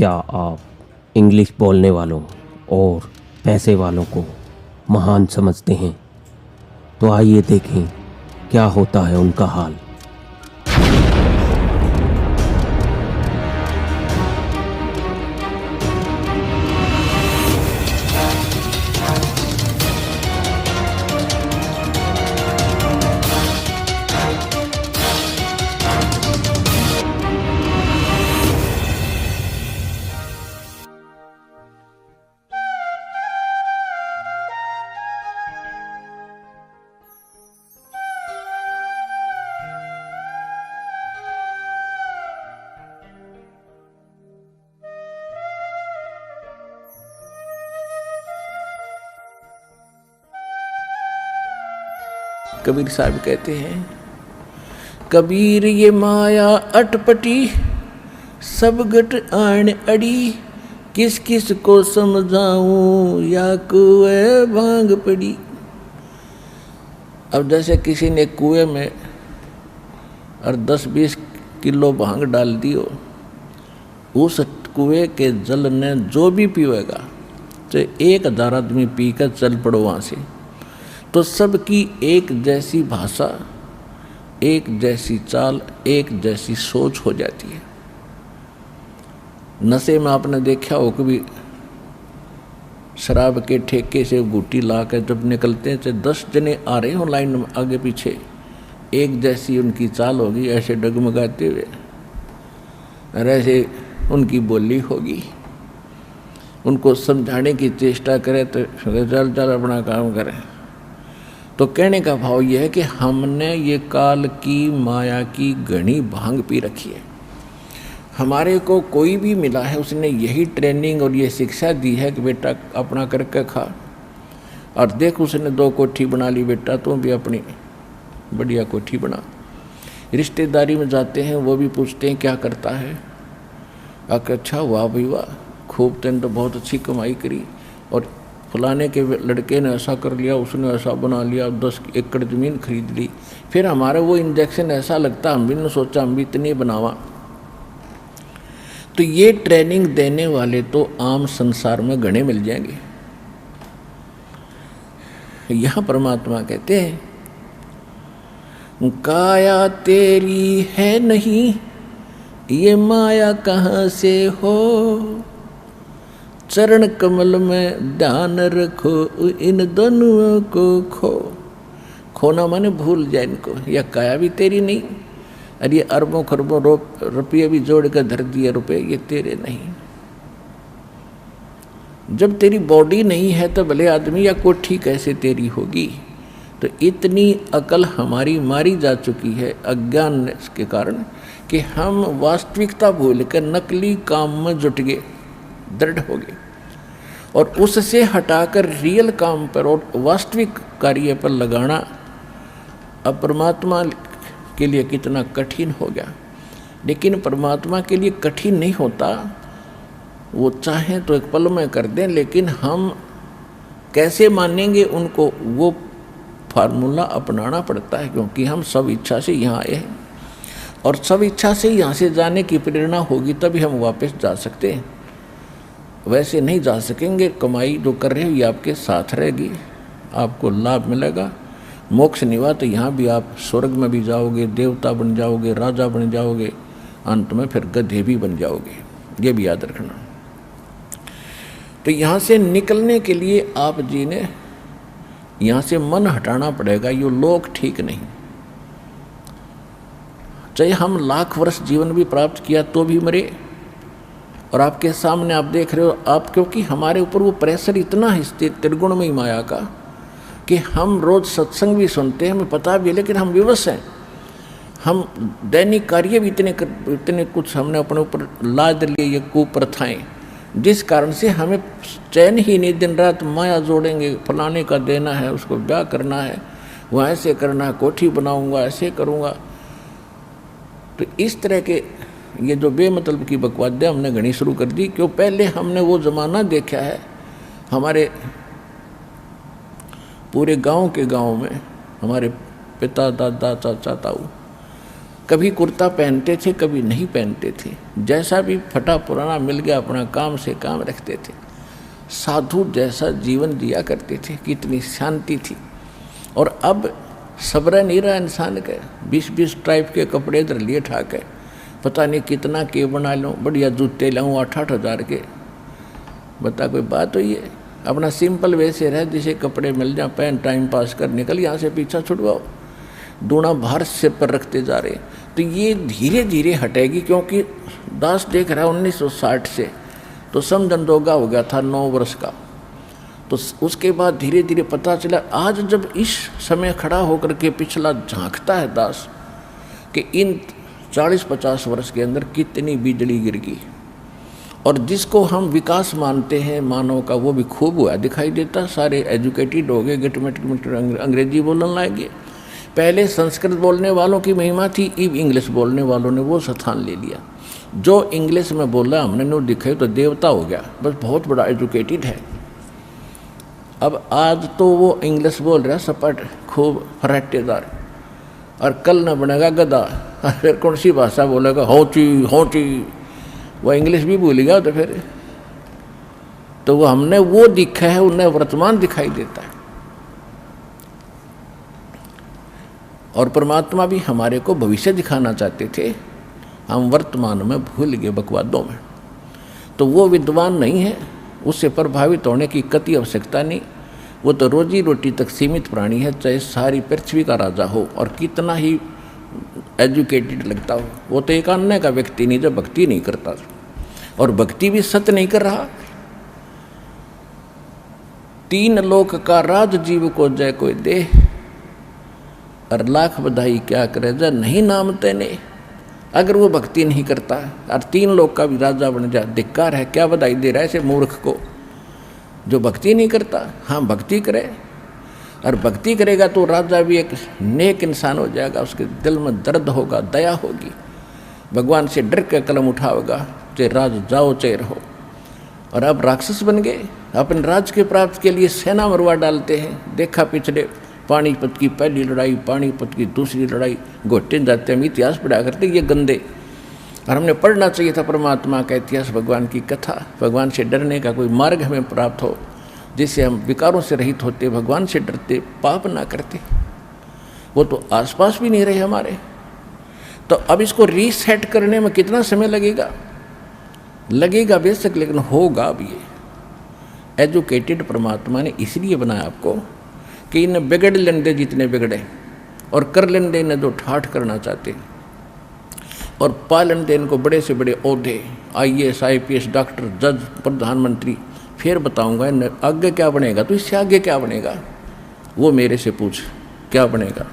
क्या आप इंग्लिश बोलने वालों और पैसे वालों को महान समझते हैं? तो आइए देखें क्या होता है उनका हाल। कबीर साहब कहते हैं, कबीर ये माया अटपटी सब गट आन अड़ी, किस किस को समझाऊं या कुएं भांग पड़ी। अब जैसे किसी ने कुएं में और 10-20 किलो भांग डाल दी हो, उस कुएं के जल ने जो भी पीवेगा, तो 1000 आदमी पीकर चल पड़ो वहाँ से, तो सबकी एक जैसी भाषा, एक जैसी चाल, एक जैसी सोच हो जाती है। नशे में आपने देखा हो कभी शराब के ठेके से गुट्टी ला कर जब निकलते हैं, तो 10 जने आ रहे हो लाइन में आगे पीछे, एक जैसी उनकी चाल होगी, ऐसे डगमगाते हुए, और ऐसे उनकी बोली होगी। उनको समझाने की चेष्टा करें तो चल चल अपना काम करें। तो कहने का भाव यह है कि हमने ये काल की माया की घनी भांग पी रखी है। हमारे को कोई भी मिला है, उसने यही ट्रेनिंग और ये शिक्षा दी है कि बेटा अपना करके खा, और देख उसने 2 कोठी बना ली, बेटा तू भी अपनी बढ़िया कोठी बना। रिश्तेदारी में जाते हैं, वो भी पूछते हैं क्या करता है, आकर अच्छा वाह भाई वाह, खूब तेन तो बहुत अच्छी कमाई करी, और फलाने के लड़के ने ऐसा कर लिया, उसने ऐसा बना लिया, 10 एकड़ ज़मीन खरीद ली। फिर हमारा वो इंजेक्शन ऐसा लगता, हम भी ने सोचा हम भी इतनी बनावा। तो ये ट्रेनिंग देने वाले तो आम संसार में घने मिल जाएंगे। यहाँ परमात्मा कहते हैं, काया तेरी है नहीं, ये माया कहाँ से हो, चरण कमल में ध्यान रखो, इन दोनों को खो। खोना माने भूल जाए इनको। यह काया भी तेरी नहीं, और ये अरबों खरबों रुपये भी जोड़ कर धर दिए रुपये, ये तेरे नहीं। जब तेरी बॉडी नहीं है तो भले आदमी या कोठी कैसे तेरी होगी। तो इतनी अकल हमारी मारी जा चुकी है अज्ञान के कारण कि हम वास्तविकता भूल कर नकली काम में जुट गए, दृढ़ हो गए, और उससे हटाकर रियल काम पर और वास्तविक कार्य पर लगाना अब परमात्मा के लिए कितना कठिन हो गया। लेकिन परमात्मा के लिए कठिन नहीं होता, वो चाहें तो एक पल में कर दें, लेकिन हम कैसे मानेंगे उनको, वो फार्मूला अपनाना पड़ता है, क्योंकि हम सब इच्छा से यहाँ आए हैं, और सब इच्छा से यहाँ से जाने की प्रेरणा होगी तभी हम वापस जा सकते हैं। वैसे नहीं जा सकेंगे। कमाई जो कर रहे हो ये आपके साथ रहेगी, आपको लाभ मिलेगा। मोक्ष निवा तो यहाँ भी आप स्वर्ग में भी जाओगे, देवता बन जाओगे, राजा बन जाओगे, अंत में फिर गधे भी बन जाओगे, ये भी याद रखना। तो यहाँ से निकलने के लिए आप जी ने यहाँ से मन हटाना पड़ेगा। ये लोग ठीक नहीं, चाहे हम लाख वर्ष जीवन भी प्राप्त किया तो भी मरे। और आपके सामने आप देख रहे हो, आप क्योंकि हमारे ऊपर वो प्रेशर इतना है त्रिगुणमयी माया का कि हम रोज सत्संग भी सुनते हैं, हमें पता भी है, लेकिन हम विवश हैं। हम दैनिक कार्य भी इतने कुछ हमने अपने ऊपर लाद लिए, ये कुप्रथाएं, जिस कारण से हमें चैन ही नहीं। दिन रात माया जोड़ेंगे, फलाने का देना है, उसको ब्याह करना है, वह ऐसे करना है, कोठी बनाऊंगा, ऐसे करूंगा। तो इस तरह के ये जो बेमतलब की बकवादियाँ हमने घनी शुरू कर दी, क्यों पहले हमने वो ज़माना देखा है। हमारे पूरे गांव के गांव में हमारे पिता दादा चाचा ताऊ कभी कुर्ता पहनते थे, कभी नहीं पहनते थे, जैसा भी फटा पुराना मिल गया अपना काम से काम रखते थे। साधु जैसा जीवन जिया करते थे, कितनी शांति थी। और अब सब्र नहीं रहा इंसान के, 20-20 टाइप के कपड़े इधर लिए ठाके, पता नहीं कितना के बना लूँ, बढ़िया जूते लाऊँ 8-8 हज़ार के। बता कोई बात हुई है? अपना सिंपल वैसे रह, जिसे कपड़े मिल जाए पहन, टाइम पास कर, निकल यहाँ से, पीछा छुड़वाओ। दूना भार सिर पर रखते जा रहे। तो ये धीरे धीरे हटेगी, क्योंकि दास देख रहा है 1960 से तो समझंदोगा हो गया था 9 वर्ष का। तो उसके बाद धीरे धीरे पता चला, आज जब इस समय खड़ा होकर के पिछला झांकता है दास कि इन 40-50 वर्ष के अंदर कितनी बिजली गिर गई। और जिसको हम विकास मानते हैं मानव का, वो भी खूब हुआ दिखाई देता। सारे एजुकेटेड हो गए, गिटमिट अंग्रेजी बोलने लगे। पहले संस्कृत बोलने वालों की महिमा थी, अब इंग्लिश बोलने वालों ने वो स्थान ले लिया। जो इंग्लिश में बोला हमने नो दिखाई तो देवता हो गया, बस बहुत बड़ा एजुकेटेड है। अब आज तो वो इंग्लिश बोल रहा है सपाट, खूब फराटेदार, और कल न बनेगा गधा, फिर कौन सी भाषा बोलेगा, होची, वह इंग्लिश भी भूल गया। तो फिर तो वो हमने वो दिखा है, उन्हें वर्तमान दिखाई देता है। और परमात्मा भी हमारे को भविष्य दिखाना चाहते थे, हम वर्तमान में भूल गए बकवादों में। तो वो विद्वान नहीं है, उससे प्रभावित होने की कति आवश्यकता नहीं। वो तो रोजी रोटी तक सीमित प्राणी है, चाहे सारी पृथ्वी का राजा हो और कितना ही एजुकेटेड लगता हो। वो तो एक अन्य का व्यक्ति नहीं जो भक्ति नहीं करता, और भक्ति भी सत्य नहीं कर रहा। 3 लोक का राज जीव को जय कोई दे, और लाख बधाई क्या करे जय नहीं नाम तेने। अगर वो भक्ति नहीं करता और 3 लोक का भी राजा बन जाए, धिक्कार है। क्या बधाई दे रहा है ऐसे मूर्ख को जो भक्ति नहीं करता। हाँ, भक्ति करे, और भक्ति करेगा तो राजा भी एक नेक इंसान हो जाएगा। उसके दिल में दर्द होगा, दया होगी, भगवान से डर के कलम उठाओगा, चाहे राज जाओ चाहे रहो। और अब राक्षस बन गए, अपने राज के प्राप्त के लिए सेना मरवा डालते हैं। देखा पिछले पानीपत की पहली लड़ाई, पानीपत की दूसरी लड़ाई, घोटे जाते हम इतिहास पढ़ा करते ये गंदे। और हमने पढ़ना चाहिए था परमात्मा का इतिहास, भगवान की कथा। भगवान से डरने का कोई मार्ग हमें प्राप्त हो, जिससे हम विकारों से रहित होते, भगवान से डरते, पाप ना करते। वो तो आसपास भी नहीं रहे हमारे। तो अब इसको रीसेट करने में कितना समय लगेगा? लगेगा बेशक, लेकिन होगा अब। ये एजुकेटेड परमात्मा ने इसलिए बनाया आपको कि इन्हें बिगड़ लेंदे जितने बिगड़े, और कर लेंदे इन्हें जो ठाठ करना चाहते, और पा लेंदे इनको बड़े से बड़े ओहदे, IAS IPS डॉक्टर जज प्रधानमंत्री। फिर बताऊंगा इन्हें आगे क्या बनेगा, तो इससे आगे क्या बनेगा वो मेरे से पूछ, क्या बनेगा।